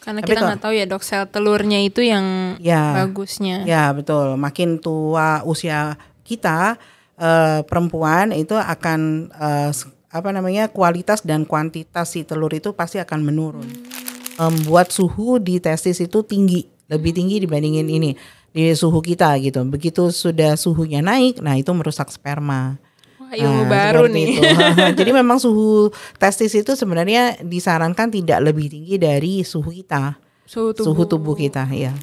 Karena Tapi kita nggak tahu ya dok, sel telurnya itu yang bagusnya. Ya betul, makin tua usia kita perempuan itu akan kualitas dan kuantitas si telur itu pasti akan menurun. Membuat suhu di testis itu tinggi, lebih tinggi dibandingin ini di suhu kita gitu. Begitu sudah suhunya naik, nah itu merusak sperma. Wah, ilmu baru nih. Itu. Jadi memang suhu testis itu sebenarnya disarankan tidak lebih tinggi dari suhu kita. Suhu tubuh kita ya.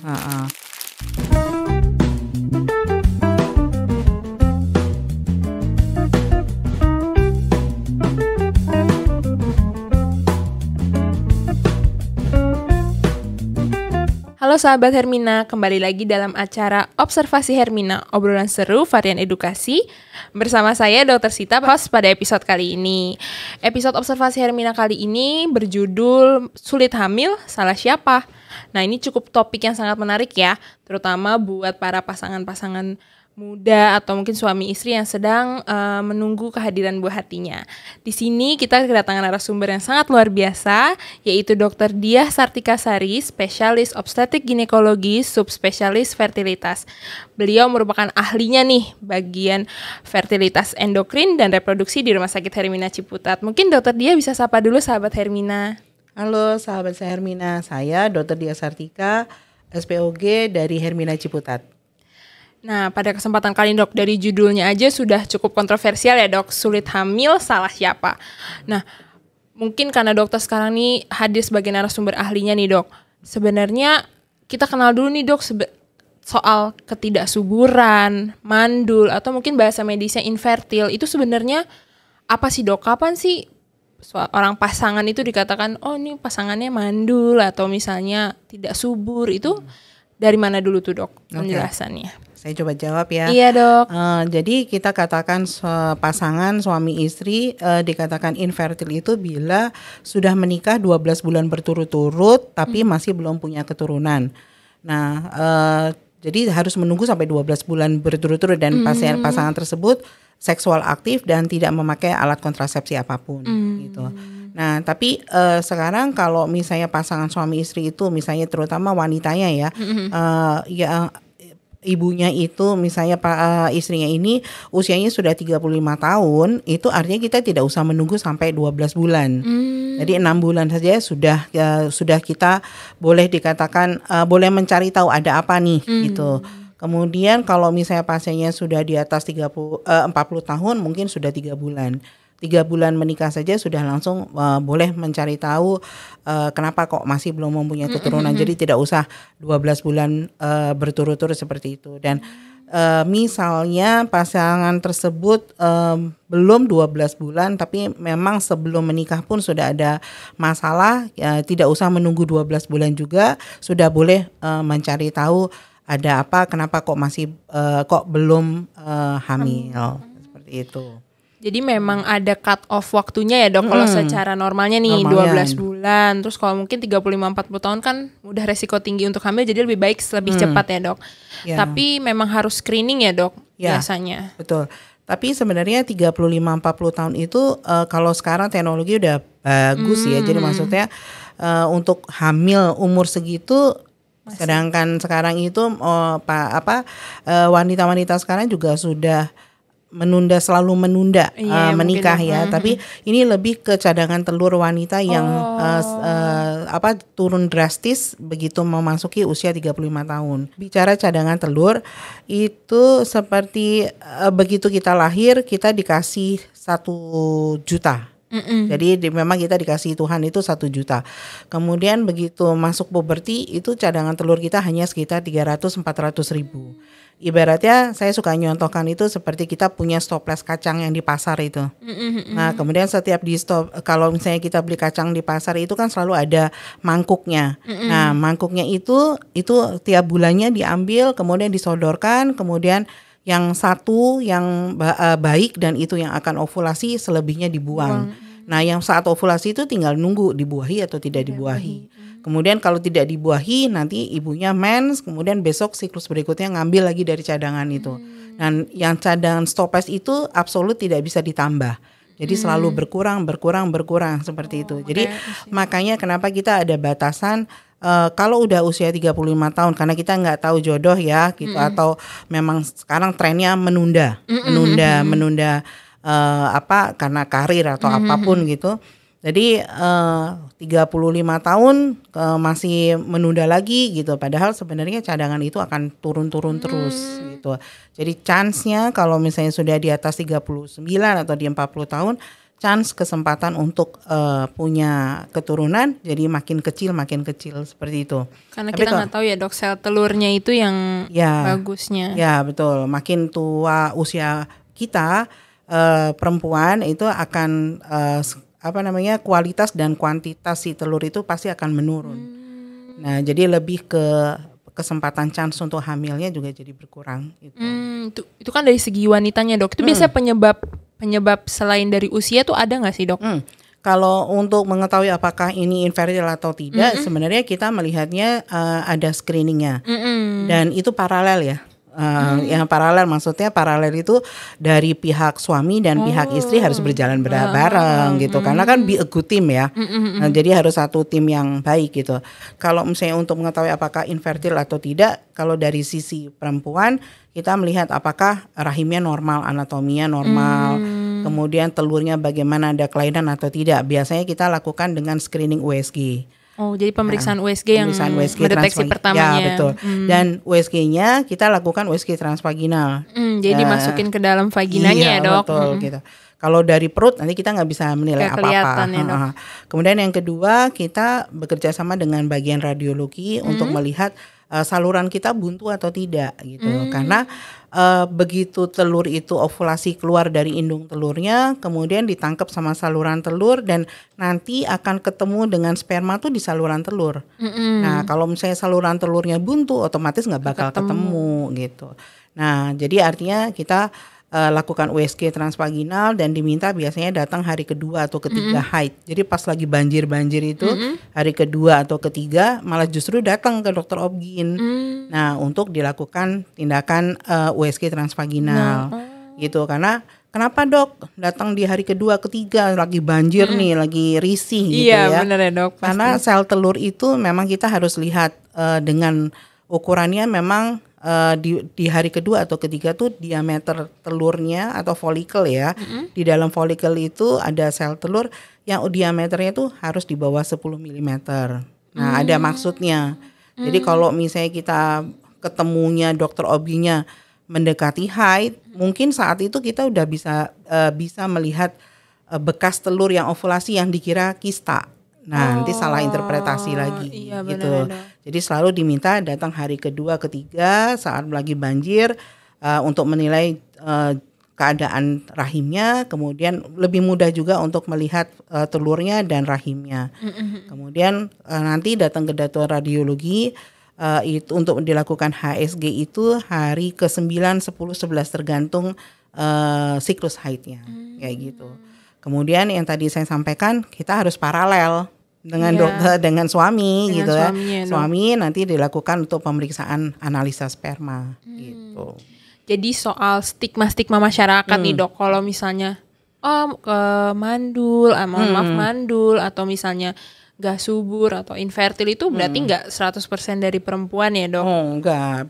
Halo sahabat Hermina, kembali lagi dalam acara Observasi Hermina, obrolan seru varian edukasi. Bersama saya Dr. Sita, host pada episode kali ini. Episode Observasi Hermina kali ini berjudul Sulit Hamil, Salah Siapa? Nah, ini cukup topik yang sangat menarik ya, terutama buat para pasangan-pasangan muda atau mungkin suami istri yang sedang menunggu kehadiran buah hatinya. Di sini kita kedatangan narasumber yang sangat luar biasa, yaitu Dr. Diah Sartikasari, spesialis obstetrik ginekologi, subspesialis fertilitas. Beliau merupakan ahlinya nih bagian fertilitas endokrin dan reproduksi di Rumah Sakit Hermina Ciputat. Mungkin Dr. Diah bisa sapa dulu sahabat Hermina. Halo sahabat saya Hermina, saya Dr. Diah Sartika, SPOG dari Hermina Ciputat. Nah, pada kesempatan kali ini dok, dari judulnya aja sudah cukup kontroversial ya dok, sulit hamil, salah siapa? Nah, mungkin karena dokter sekarang nih hadir sebagai narasumber ahlinya nih dok, sebenarnya kita kenal dulu nih dok soal ketidaksuburan, mandul, atau mungkin bahasa medisnya infertil, itu sebenarnya apa sih dok? Kapan sih orang pasangan itu dikatakan, oh ini pasangannya mandul, atau misalnya tidak subur, itu dari mana dulu tuh dok penjelasannya? Saya coba jawab ya. Iya dok. Jadi kita katakan pasangan suami istri dikatakan infertil itu bila sudah menikah 12 bulan berturut-turut tapi masih belum punya keturunan. Nah, jadi harus menunggu sampai 12 bulan berturut-turut dan pasangan tersebut seksual aktif dan tidak memakai alat kontrasepsi apapun gitu. Nah, tapi sekarang kalau misalnya pasangan suami istri itu misalnya terutama wanitanya ya, ibunya itu misalnya istrinya ini usianya sudah 35 tahun, itu artinya kita tidak usah menunggu sampai 12 bulan. Jadi 6 bulan saja sudah kita boleh dikatakan boleh mencari tahu ada apa nih gitu. Kemudian kalau misalnya pasiennya sudah di atas 40 tahun mungkin sudah 3 bulan. 3 bulan menikah saja sudah langsung boleh mencari tahu kenapa kok masih belum mempunyai keturunan. Jadi tidak usah 12 bulan berturut-turut seperti itu. Dan misalnya pasangan tersebut belum 12 bulan tapi memang sebelum menikah pun sudah ada masalah, tidak usah menunggu 12 bulan juga, sudah boleh mencari tahu ada apa, kenapa kok masih kok belum hamil. Seperti itu. Jadi memang ada cut off waktunya ya dok, kalau secara normalnya nih 12 bulan. Terus kalau mungkin 35-40 tahun kan udah resiko tinggi untuk hamil, jadi lebih baik lebih cepat ya dok. Tapi memang harus screening ya dok biasanya. Betul. Tapi sebenarnya 35-40 tahun itu kalau sekarang teknologi udah bagus ya. Jadi maksudnya untuk hamil umur segitu sedangkan sekarang itu wanita-wanita sekarang juga sudah selalu menunda menikah ya. Tapi ini lebih ke cadangan telur wanita yang turun drastis begitu memasuki usia 35 tahun. Bicara cadangan telur itu seperti begitu kita lahir kita dikasih 1 juta. Jadi memang kita dikasih Tuhan itu 1 juta. Kemudian begitu masuk puberti itu cadangan telur kita hanya sekitar 300-400 ribu. Ibaratnya saya suka nyontohkan itu seperti kita punya stoples kacang yang di pasar itu. Nah kemudian setiap kalau misalnya kita beli kacang di pasar itu kan selalu ada mangkuknya. Nah mangkuknya itu tiap bulannya diambil kemudian disodorkan, kemudian yang satu yang baik dan itu yang akan ovulasi, selebihnya dibuang. Nah yang saat ovulasi itu tinggal nunggu dibuahi atau tidak dibuahi. Kemudian kalau tidak dibuahi nanti ibunya mens, kemudian besok siklus berikutnya ngambil lagi dari cadangan itu. Dan yang cadangan stopes itu absolut tidak bisa ditambah. Jadi selalu berkurang seperti itu. Jadi makanya kenapa kita ada batasan kalau udah usia 35 tahun, karena kita nggak tahu jodoh ya gitu, atau memang sekarang trennya menunda karena karir atau apapun gitu. Jadi 35 tahun masih menunda lagi gitu. Padahal sebenarnya cadangan itu akan turun-turun terus gitu. Jadi chance-nya kalau misalnya sudah di atas 39 atau di 40 tahun, chance kesempatan untuk punya keturunan jadi makin kecil seperti itu. Karena kita nggak tahu ya dok, sel telurnya itu yang bagusnya. Ya betul. Makin tua usia kita, perempuan itu akan kualitas dan kuantitas si telur itu pasti akan menurun. Nah, jadi lebih ke kesempatan chance untuk hamilnya juga jadi berkurang gitu. Itu kan dari segi wanitanya dok. Itu biasanya penyebab selain dari usia tuh ada nggak sih dok? Kalau untuk mengetahui apakah ini infertil atau tidak, sebenarnya kita melihatnya ada screeningnya. Dan itu paralel ya. Yang paralel maksudnya paralel itu dari pihak suami dan pihak istri harus berjalan bareng gitu, karena kan be a good team ya. Nah, jadi harus satu tim yang baik gitu. Kalau misalnya untuk mengetahui apakah infertil atau tidak, kalau dari sisi perempuan kita melihat apakah rahimnya normal, anatominya normal, kemudian telurnya bagaimana, ada kelainan atau tidak. Biasanya kita lakukan dengan screening USG. Oh, jadi pemeriksaan USG yang mendeteksi pertamanya. Ya, betul. Dan USG-nya kita lakukan USG transvaginal. Jadi dimasukin ke dalam vaginanya ya, dok. Betul gitu. Kalau dari perut nanti kita nggak bisa menilai apa-apa. Ya, dok. Kemudian yang kedua, kita bekerja sama dengan bagian radiologi untuk melihat saluran kita buntu atau tidak gitu. Karena begitu telur itu ovulasi keluar dari indung telurnya, kemudian ditangkap sama saluran telur dan nanti akan ketemu dengan sperma tuh di saluran telur. Nah, kalau misalnya saluran telurnya buntu, otomatis nggak bakal ketemu gitu. Nah, jadi artinya kita lakukan USG transvaginal dan diminta biasanya datang hari kedua atau ketiga haid. Jadi pas lagi banjir itu hari kedua atau ketiga malah justru datang ke dokter obgyn. Nah, untuk dilakukan tindakan USG transvaginal gitu. Karena kenapa dok datang di hari kedua ketiga lagi banjir nih, lagi risih gitu ya. Iya benar ya dok. Karena sel telur itu memang kita harus lihat dengan ukurannya memang di hari kedua atau ketiga tuh diameter telurnya atau folikel ya. Di dalam folikel itu ada sel telur yang diameternya tuh harus di bawah 10 mm. Nah, ada maksudnya. Jadi kalau misalnya kita ketemunya dokter OB-nya mendekati haid, mungkin saat itu kita udah bisa melihat bekas telur yang ovulasi yang dikira kista. Nah, nanti salah interpretasi lagi gitu. Jadi selalu diminta datang hari kedua, ketiga saat lagi banjir untuk menilai keadaan rahimnya. Kemudian lebih mudah juga untuk melihat telurnya dan rahimnya. Kemudian nanti datang ke dokter radiologi itu untuk dilakukan HSG itu hari ke-9, 10, 11 tergantung siklus haidnya kayak gitu. Kemudian yang tadi saya sampaikan kita harus paralel dengan dokter dengan suami gitu ya. Suami nanti dilakukan untuk pemeriksaan analisa sperma gitu. Jadi soal stigma masyarakat nih dok, kalau misalnya mandul, maaf mandul atau misalnya gak subur atau infertil itu berarti nggak 100% dari perempuan ya dok? Oh enggak,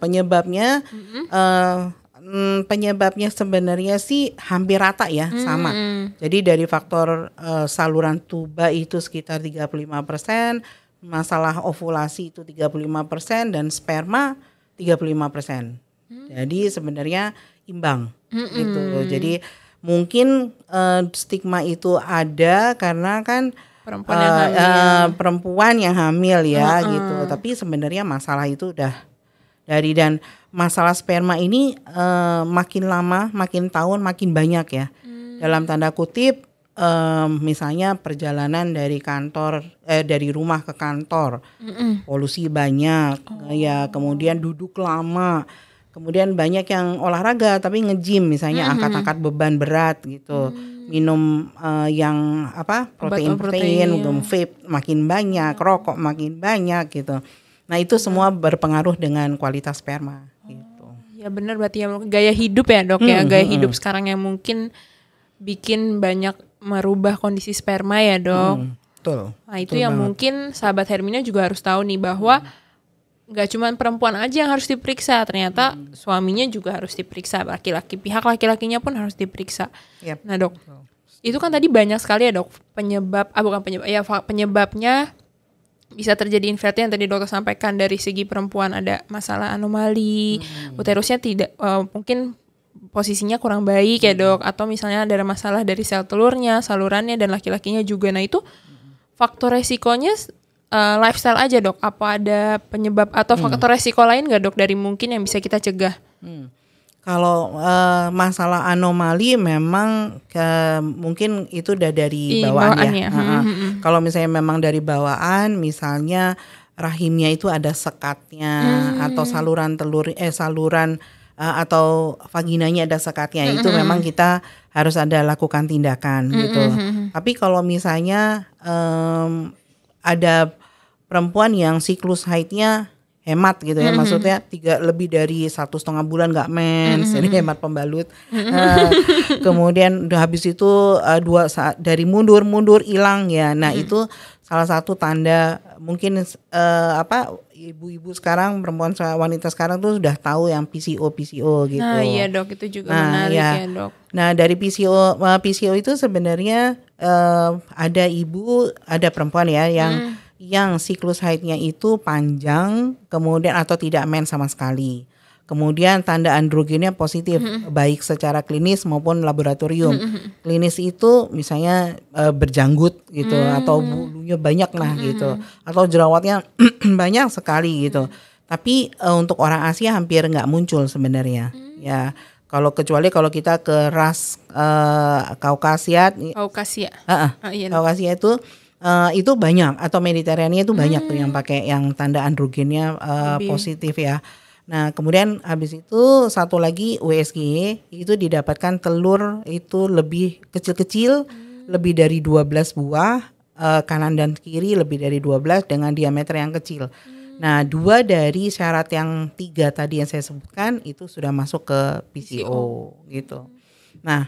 penyebabnya sebenarnya sih hampir rata ya, sama. Jadi dari faktor saluran tuba itu sekitar 35%, masalah ovulasi itu 35% dan sperma 35%. Jadi sebenarnya imbang gitu. Jadi mungkin stigma itu ada karena kan perempuan yang hamil ya gitu. Tapi sebenarnya masalah itu udah dan masalah sperma ini makin lama, makin tahun makin banyak ya. Dalam tanda kutip, misalnya perjalanan dari dari rumah ke kantor, polusi banyak, ya kemudian duduk lama, kemudian banyak yang olahraga tapi nge-gym misalnya angkat-angkat beban berat gitu, minum yang protein, vape makin banyak, rokok makin banyak gitu. Nah itu semua berpengaruh dengan kualitas sperma gitu. Ya benar, berarti ya gaya hidup ya dok ya, gaya hidup sekarang yang mungkin bikin banyak merubah kondisi sperma ya dok. Betul. Nah itu Betul yang banget. mungkin sahabat Hermina juga harus tahu nih bahwa nggak cuma perempuan aja yang harus diperiksa, ternyata suaminya juga harus diperiksa, pihak laki-lakinya pun harus diperiksa. Yap. Nah dok, itu kan tadi banyak sekali ya dok penyebabnya bisa terjadi infertil yang tadi dokter sampaikan. Dari segi perempuan ada masalah anomali, uterusnya tidak mungkin posisinya kurang baik ya dok, atau misalnya ada masalah dari sel telurnya, salurannya, dan laki-lakinya juga. Nah itu faktor resikonya lifestyle aja dok, apa ada penyebab atau faktor resiko lain nggak dok dari mungkin yang bisa kita cegah? Kalau masalah anomali memang mungkin itu udah dari bawaan ya. Kalau misalnya memang dari bawaan, misalnya rahimnya itu ada sekatnya atau saluran atau vaginanya ada sekatnya, itu memang kita harus ada lakukan tindakan gitu. Tapi kalau misalnya ada perempuan yang siklus haidnya hemat gitu ya, maksudnya lebih dari 1,5 bulan nggak mens, jadi hemat pembalut. Kemudian udah habis itu dari mundur hilang ya. Nah itu salah satu tanda mungkin ibu-ibu sekarang, wanita sekarang tuh sudah tahu yang PCO gitu. Nah iya dok, itu juga menarik ya dok. Nah dari PCO itu sebenarnya ada perempuan ya yang siklus haidnya itu panjang, kemudian atau tidak mens sama sekali. Kemudian tanda androgennya positif, baik secara klinis maupun laboratorium. Klinis itu misalnya berjanggut gitu, atau bulunya banyak lah gitu, atau jerawatnya banyak sekali gitu. Tapi untuk orang Asia hampir nggak muncul sebenarnya. Ya, kecuali kalau kita ke ras Kaukasia. Kaukasia itu banyak, atau Mediterania itu banyak tuh yang pakai yang tanda androgennya positif ya. Nah kemudian habis itu satu lagi USG itu didapatkan telur itu lebih kecil-kecil, lebih dari 12 buah, kanan dan kiri lebih dari 12 dengan diameter yang kecil. Nah 2 dari syarat yang 3 tadi yang saya sebutkan itu sudah masuk ke PCO gitu. Nah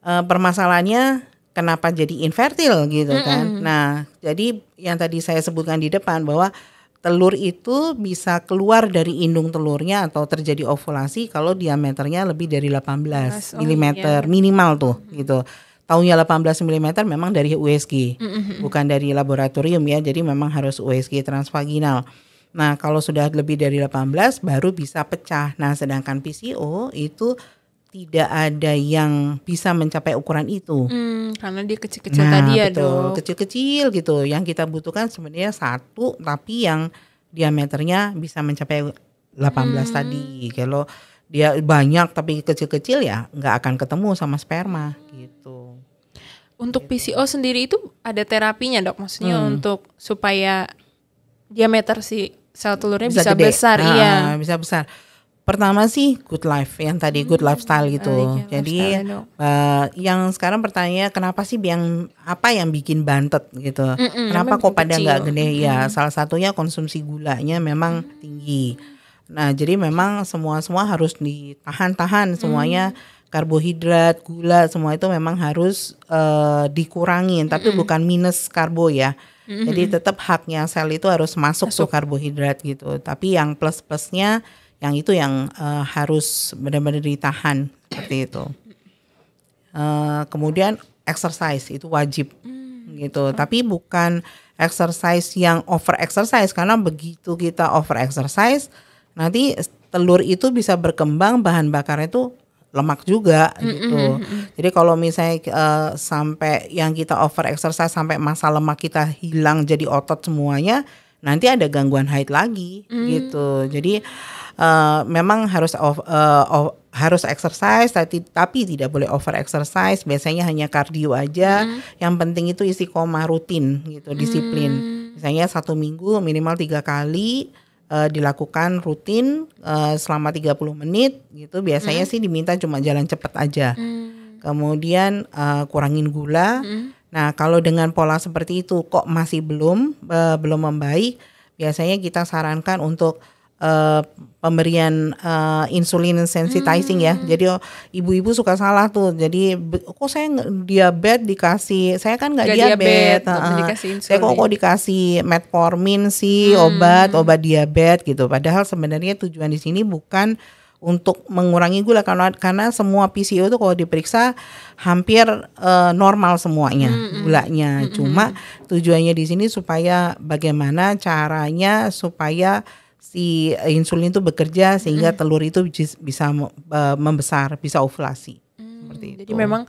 permasalahannya kenapa jadi infertil gitu kan. Nah jadi yang tadi saya sebutkan di depan bahwa telur itu bisa keluar dari indung telurnya atau terjadi ovulasi kalau diameternya lebih dari 18 mm minimal tuh gitu. Tahunnya 18 mm memang dari USG, bukan dari laboratorium ya, jadi memang harus USG transvaginal. Nah kalau sudah lebih dari 18 baru bisa pecah. Nah sedangkan PCO itu tidak ada yang bisa mencapai ukuran itu. Karena dia kecil-kecil tadi ya betul, dok. kecil-kecil gitu. Yang kita butuhkan sebenarnya 1, tapi yang diameternya bisa mencapai 18 tadi. Kalau dia banyak tapi kecil-kecil ya nggak akan ketemu sama sperma gitu. Untuk PCO sendiri itu ada terapinya dok? Maksudnya untuk supaya diameter si sel telurnya bisa besar. Iya. Bisa besar. Pertama sih good life, yang tadi good lifestyle gitu. Jadi yang sekarang pertanyaannya kenapa sih apa yang bikin bantet gitu? Kenapa kok pada nggak gede? Ya salah satunya konsumsi gulanya memang tinggi. Nah jadi memang semua harus ditahan semuanya, karbohidrat, gula semua itu memang harus dikurangin. Tapi bukan minus karbo ya. Jadi tetap haknya sel itu harus masuk tuh karbohidrat gitu. Tapi yang plus-plusnya yang itu yang harus benar-benar ditahan seperti itu. Kemudian exercise itu wajib gitu. Tapi bukan exercise yang over exercise, karena begitu kita over exercise nanti telur itu bisa berkembang, bahan bakarnya itu lemak juga gitu. Jadi kalau misalnya sampai yang kita over exercise sampai massa lemak kita hilang jadi otot semuanya, nanti ada gangguan haid lagi gitu. Jadi memang harus exercise tapi tidak boleh over exercise. Biasanya hanya kardio aja. Yang penting itu istiqomah rutin gitu, disiplin. Misalnya 1 minggu minimal 3 kali dilakukan rutin selama 30 menit gitu. Biasanya sih diminta cuma jalan cepat aja. Kemudian kurangin gula. Nah kalau dengan pola seperti itu kok masih belum membaik, biasanya kita sarankan untuk pemberian insulin sensitizing ya. Jadi ibu-ibu suka salah tuh. Jadi kok saya diabetes dikasih, saya kan nggak diabetes. Saya kok dikasih metformin sih, obat diabetes gitu. Padahal sebenarnya tujuan di sini bukan untuk mengurangi gula karena semua PCO itu kalau diperiksa hampir normal semuanya gulanya. Cuma tujuannya di sini supaya bagaimana caranya supaya si insulin itu bekerja sehingga telur itu bisa membesar, bisa ovulasi. Seperti itu. Jadi memang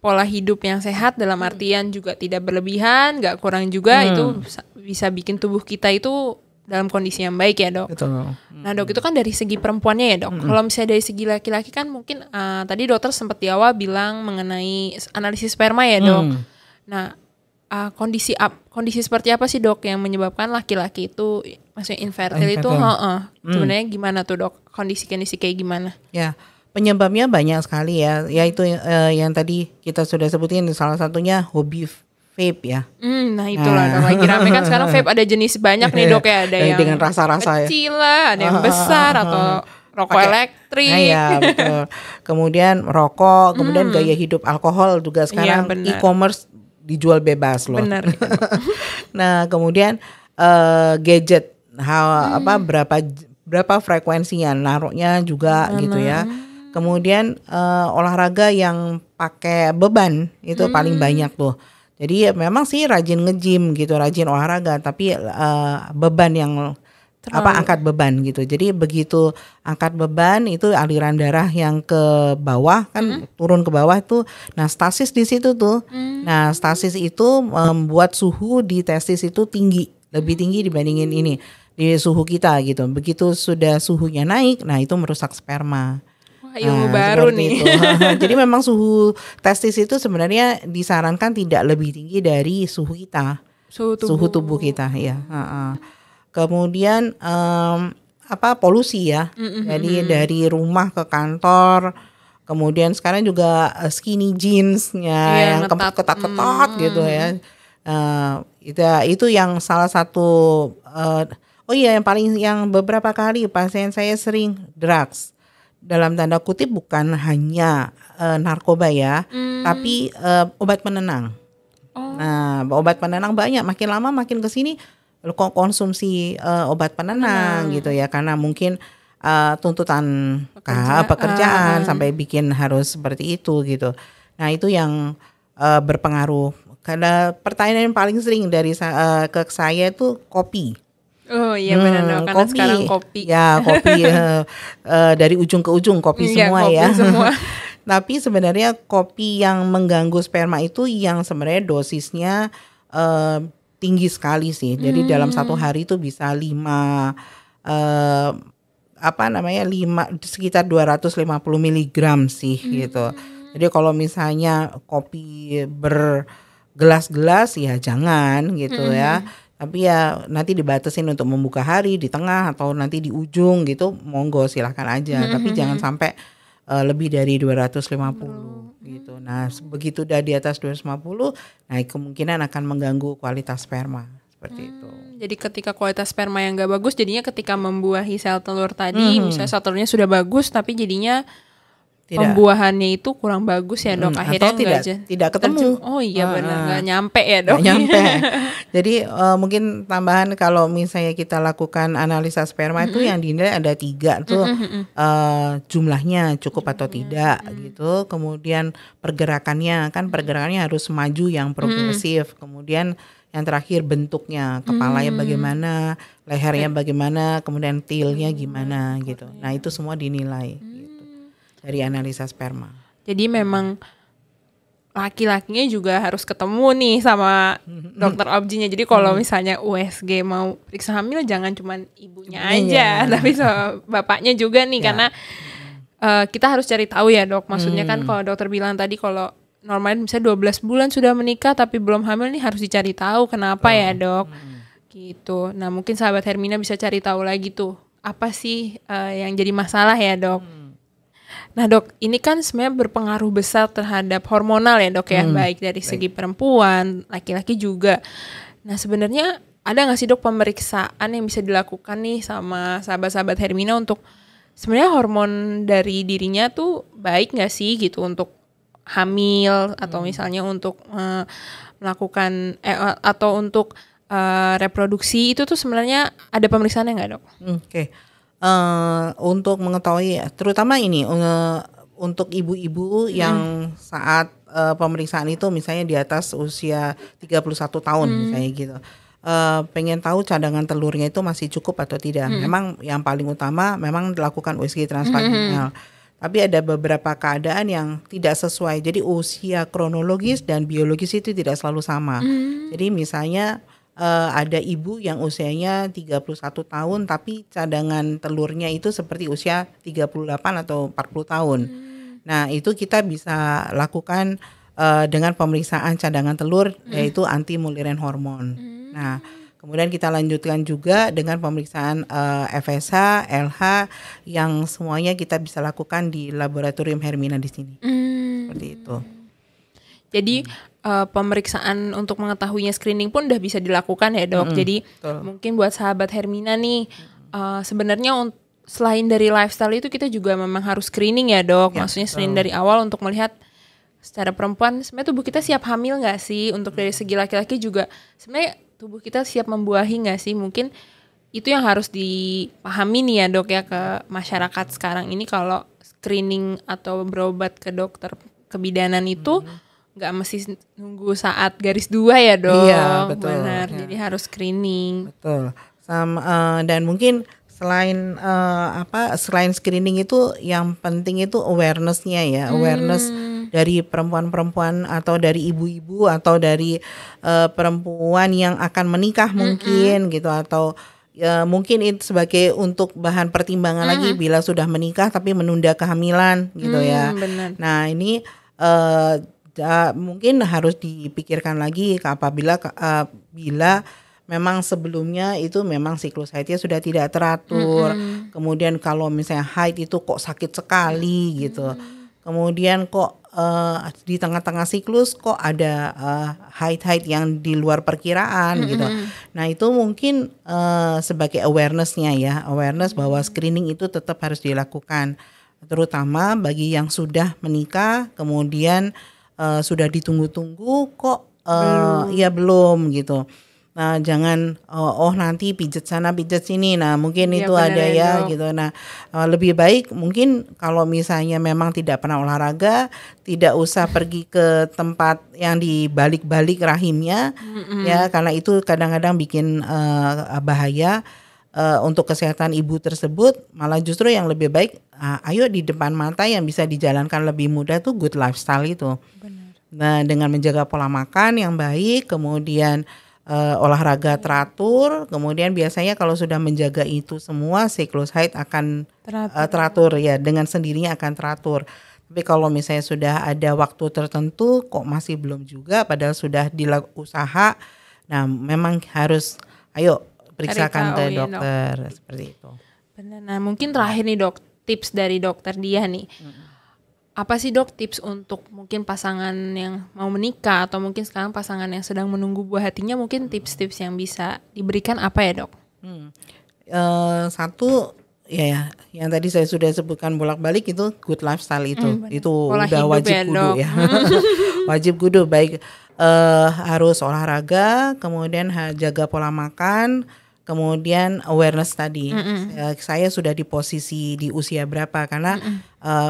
pola hidup yang sehat dalam artian juga tidak berlebihan, nggak kurang juga, itu bisa bikin tubuh kita itu dalam kondisi yang baik ya dok. Betul. Nah dok, itu kan dari segi perempuannya ya dok. Kalau misalnya dari segi laki-laki kan mungkin tadi dokter sempat di awal bilang mengenai analisis sperma ya dok. Nah kondisi seperti apa sih dok yang menyebabkan laki-laki itu maksudnya infertil itu sebenarnya gimana tuh dok, kondisi-kondisi kayak gimana? Ya, penyebabnya banyak sekali ya, yaitu yang tadi kita sudah sebutin, salah satunya hobi vape ya. Nah itulah dok, lagi rame kan sekarang vape ada jenis banyak nih dok ya, ada yang dengan rasa-rasa kecil lah, ada yang besar atau rokok elektrik. Nah, ya betul. Kemudian rokok, kemudian gaya hidup alkohol juga sekarang e-commerce dijual bebas loh. Benar. Nah, kemudian gadget, berapa frekuensinya naruhnya juga gitu ya. Kemudian olahraga yang pakai beban itu paling banyak tuh. Jadi memang sih rajin nge-gym gitu, rajin olahraga, tapi beban yang angkat beban gitu. Jadi begitu angkat beban itu aliran darah yang ke bawah kan turun ke bawah tuh. Nah, stasis di situ tuh. Nah, stasis itu membuat suhu di testis itu tinggi, lebih tinggi dibandingin ini di suhu kita gitu. Begitu sudah suhunya naik, nah itu merusak sperma. Wah, ilmu baru nih. Jadi memang suhu testis itu sebenarnya disarankan tidak lebih tinggi dari suhu kita. Suhu tubuh kita ya. Kemudian polusi ya. Jadi dari rumah ke kantor, kemudian sekarang juga skinny jeansnya yang ketat-ketat gitu ya. Itu yang salah satu yang beberapa kali pasien saya sering drugs. Dalam tanda kutip bukan hanya narkoba ya, tapi obat penenang. Nah, obat penenang banyak, makin lama makin kesini konsumsi obat penenang gitu ya, karena mungkin tuntutan pekerjaan sampai bikin harus seperti itu gitu. Nah itu yang berpengaruh. Karena pertanyaan yang paling sering dari ke saya itu kopi. Oh iya benar dong, karena kopi, sekarang kopi. Ya kopi dari ujung ke ujung kopi semua kopi ya. Semua. Tapi sebenarnya kopi yang mengganggu sperma itu yang sebenarnya dosisnya tinggi sekali sih. Jadi dalam satu hari itu bisa 5 sekitar 250 miligram sih gitu. Jadi kalau misalnya kopi bergelas-gelas ya jangan gitu ya. Tapi ya nanti dibatasin untuk membuka hari di tengah atau nanti di ujung gitu, monggo silahkan aja. Tapi jangan sampai lebih dari 250 gitu. Nah, begitu udah di atas 250, nah kemungkinan akan mengganggu kualitas sperma seperti itu. Jadi ketika kualitas sperma yang gak bagus, jadinya ketika membuahi sel telur tadi, misalnya sel telurnya sudah bagus, tapi jadinya pembuahannya itu kurang bagus ya dok. Akhirnya tidak ketemu. Oh iya benar, nggak nyampe ya dok. Nggak nyampe. Jadi mungkin tambahan kalau misalnya kita lakukan analisa sperma itu yang dinilai ada 3 tuh jumlahnya cukup atau tidak gitu. Kemudian pergerakannya harus maju yang progresif. Kemudian yang terakhir bentuknya, kepalanya bagaimana, lehernya bagaimana, kemudian tailnya gimana gitu. Nah itu semua dinilai. Dari analisa sperma. Jadi memang laki-lakinya juga harus ketemu nih sama dokter objinya. Jadi kalau misalnya USG mau periksa hamil jangan cuma ibunya aja, tapi bapaknya juga nih karena kita harus cari tahu ya dok. Maksudnya kan kalau dokter bilang tadi kalau normalnya misalnya 12 bulan sudah menikah tapi belum hamil nih harus dicari tahu kenapa ya dok. Gitu. Nah mungkin sahabat Hermina bisa cari tahu lagi tuh apa sih yang jadi masalah ya dok. Nah dok, ini kan sebenarnya berpengaruh besar terhadap hormonal ya dok ya, baik dari segi perempuan, laki-laki juga. Nah sebenarnya ada nggak sih dok pemeriksaan yang bisa dilakukan nih sama sahabat-sahabat Hermina untuk sebenarnya hormon dari dirinya tuh baik nggak sih gitu untuk hamil atau misalnya untuk melakukan atau untuk reproduksi itu tuh sebenarnya ada pemeriksaannya nggak dok? Oke. Untuk mengetahui terutama ini untuk ibu-ibu yang saat pemeriksaan itu misalnya di atas usia 31 tahun misalnya gitu. Pengen tahu cadangan telurnya itu masih cukup atau tidak. Memang yang paling utama memang dilakukan USG transvaginal. Tapi ada beberapa keadaan yang tidak sesuai. Jadi usia kronologis dan biologis itu tidak selalu sama. Jadi misalnya ada ibu yang usianya 31 tahun tapi cadangan telurnya itu seperti usia 38 atau 40 tahun. Nah, itu kita bisa lakukan dengan pemeriksaan cadangan telur yaitu anti Mullerian hormon. Nah, kemudian kita lanjutkan juga dengan pemeriksaan FSH, LH yang semuanya kita bisa lakukan di laboratorium Hermina di sini. Seperti itu. Jadi pemeriksaan untuk mengetahuinya screening pun udah bisa dilakukan ya dok. Jadi mungkin buat sahabat Hermina nih sebenarnya selain dari lifestyle itu kita juga memang harus screening ya dok. Maksudnya screening dari awal untuk melihat secara perempuan sebenarnya tubuh kita siap hamil nggak sih. Untuk dari segi laki-laki juga sebenarnya tubuh kita siap membuahi nggak sih. Mungkin itu yang harus dipahami nih ya dok ya ke masyarakat sekarang ini. Kalau screening atau berobat ke dokter kebidanan itu nggak mesti nunggu saat garis 2 ya dok. Iya betul. Benar. Ya. Jadi harus screening. Betul. Dan mungkin selain selain screening itu yang penting itu awareness-nya ya, awareness dari perempuan-perempuan atau dari ibu-ibu atau dari perempuan yang akan menikah mungkin gitu atau ya mungkin itu sebagai untuk bahan pertimbangan lagi bila sudah menikah tapi menunda kehamilan gitu ya. Benar. Nah ini mungkin harus dipikirkan lagi apabila bila memang sebelumnya itu memang siklus haidnya sudah tidak teratur. Kemudian kalau misalnya haid itu kok sakit sekali gitu. Kemudian kok di tengah-tengah siklus kok ada haid-haid yang di luar perkiraan gitu. Nah itu mungkin sebagai awareness-nya ya, awareness bahwa screening itu tetap harus dilakukan. Terutama bagi yang sudah menikah kemudian sudah ditunggu-tunggu kok belum gitu. Nah, jangan nanti pijet sana pijet sini. Nah, mungkin itu ada ya dok. Gitu. Nah, lebih baik mungkin kalau misalnya memang tidak pernah olahraga, tidak usah pergi ke tempat yang di balik-balik rahimnya ya karena itu kadang-kadang bikin bahaya untuk kesehatan ibu tersebut. Malah justru yang lebih baik ayo di depan mata yang bisa dijalankan lebih mudah tuh good lifestyle itu. Benar. Nah, dengan menjaga pola makan yang baik, kemudian olahraga teratur, kemudian biasanya kalau sudah menjaga itu semua siklus haid akan teratur ya, dengan sendirinya akan teratur. Tapi kalau misalnya sudah ada waktu tertentu kok masih belum juga padahal sudah usaha, nah memang harus ayo periksakan ke dokter ya, seperti itu. Benar. Nah, mungkin terakhir nih dok, tips dari dokter dia nih. Apa sih dok tips untuk mungkin pasangan yang mau menikah atau mungkin sekarang pasangan yang sedang menunggu buah hatinya, mungkin tips-tips yang bisa diberikan apa ya dok? Satu ya yang tadi saya sudah sebutkan bolak-balik itu good lifestyle itu pola udah wajib ya, kudu ya. Wajib kudu baik harus olahraga, kemudian jaga pola makan, kemudian awareness tadi. Saya sudah di posisi di usia berapa karena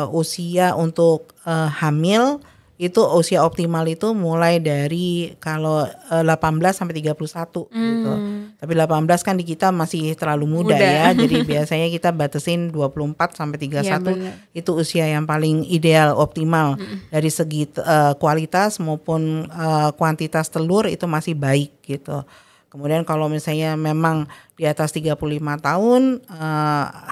usia untuk hamil itu usia optimal itu mulai dari kalau 18 sampai 31 gitu. Tapi 18 kan di kita masih terlalu muda. Ya. Jadi biasanya kita batasin 24 sampai 31 ya, itu usia yang paling ideal optimal dari segi kualitas maupun kuantitas telur itu masih baik gitu. Kemudian kalau misalnya memang di atas 35 tahun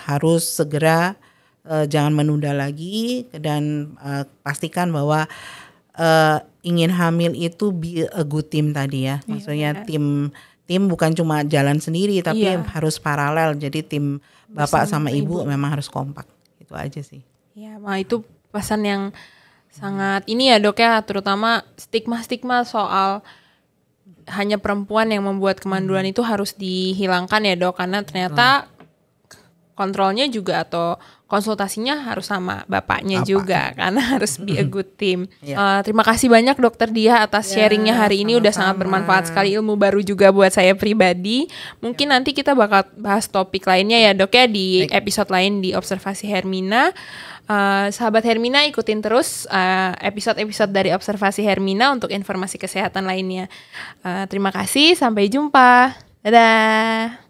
harus segera jangan menunda lagi dan pastikan bahwa ingin hamil itu be a good team tadi ya. Maksudnya tim bukan cuma jalan sendiri tapi harus paralel. Jadi tim bapak sama ibu memang harus kompak. Itu aja sih. Ya, itu pesan yang sangat ini ya dok ya, terutama stigma-stigma soal hanya perempuan yang membuat kemandulan itu harus dihilangkan ya dok, karena ternyata kontrolnya juga atau konsultasinya harus sama bapaknya juga, karena harus be a good team. Terima kasih banyak Dokter Diah atas sharingnya hari ini, udah sangat bermanfaat sekali, ilmu baru juga buat saya pribadi. Mungkin nanti kita bakal bahas topik lainnya ya dok ya di episode lain di Observasi Hermina. Sahabat Hermina, ikutin terus episode-episode dari Observasi Hermina untuk informasi kesehatan lainnya. Terima kasih, sampai jumpa. Dadah.